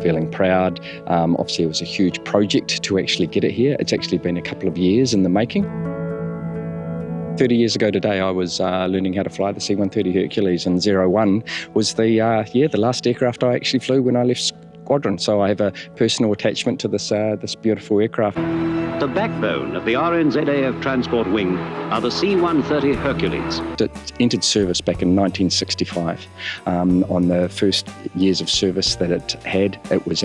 feeling proud. Obviously, it was a huge project to actually get it here. It's actually been a couple of years in the making. 30 years ago today, I was learning how to fly the C-130 Hercules, and 01 was the last aircraft I actually flew when I left squadron. So I have a personal attachment to this beautiful aircraft. The backbone of the RNZAF Transport Wing are the C-130 Hercules. It entered service back in 1965. On the first years of service that it had, it was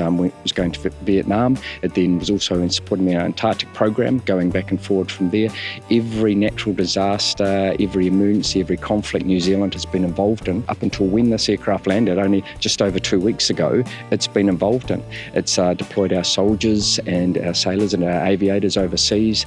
going to Vietnam. It then was also in supporting the Antarctic program, going back and forward from there. Every natural disaster, every emergency, every conflict New Zealand has been involved in, up until when this aircraft landed, only just over 2 weeks ago, it's been involved in. It's deployed our soldiers and our sailors and our aviators overseas.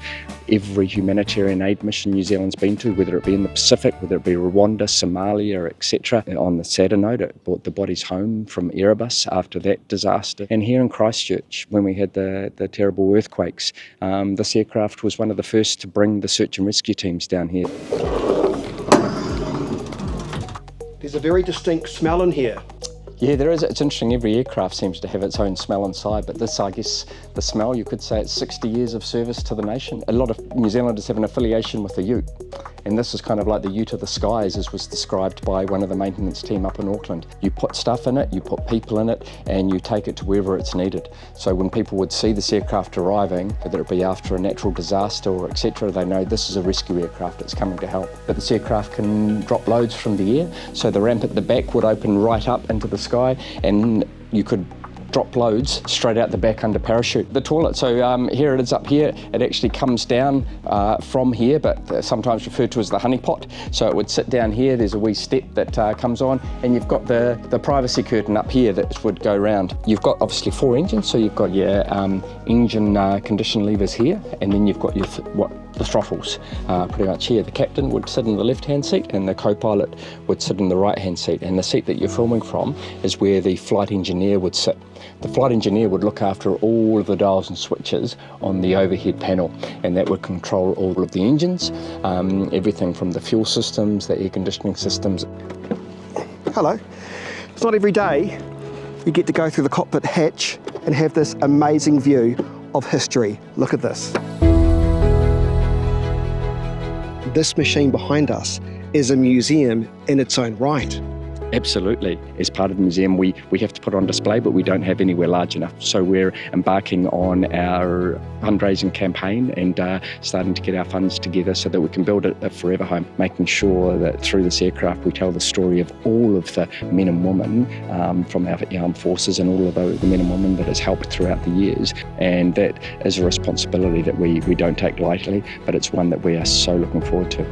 Every humanitarian aid mission New Zealand's been to, whether it be in the Pacific, whether it be Rwanda, Somalia, etc. On the sadder note, it brought the bodies home from Erebus after that disaster. And here in Christchurch, when we had the terrible earthquakes, this aircraft was one of the first to bring the search and rescue teams down here. There's a very distinct smell in here. Yeah, there is. It's interesting, every aircraft seems to have its own smell inside, but this, I guess, the smell, you could say it's 60 years of service to the nation. A lot of New Zealanders have an affiliation with the ute, and this is kind of like the ute of the skies, as was described by one of the maintenance team up in Auckland. You put stuff in it, you put people in it, and you take it to wherever it's needed. So when people would see this aircraft arriving, whether it be after a natural disaster or etc., they know this is a rescue aircraft, it's coming to help. But this aircraft can drop loads from the air, so the ramp at the back would open right up into the sky, and you could drop loads straight out the back under parachute. The toilet, so here it is up here. It actually comes down from here, but sometimes referred to as the honeypot. So it would sit down here. There's a wee step that comes on, and you've got the privacy curtain up here that would go round. You've got obviously 4 engines, so you've got your engine condition levers here, and then you've got your the throttles pretty much here. The captain would sit in the left-hand seat, and the co-pilot would sit in the right-hand seat. And the seat that you're filming from is where the flight engineer would sit. The flight engineer would look after all of the dials and switches on the overhead panel, and that would control all of the engines, everything from the fuel systems, the air conditioning systems. Hello. It's not every day you get to go through the cockpit hatch and have this amazing view of history. Look at this. This machine behind us is a museum in its own right. Absolutely. As part of the museum, we have to put it on display, but we don't have anywhere large enough. So we're embarking on our fundraising campaign and starting to get our funds together so that we can build a forever home, making sure that through this aircraft we tell the story of all of the men and women from our armed forces and all of the men and women that has helped throughout the years. And that is a responsibility that we don't take lightly, but it's one that we are so looking forward to.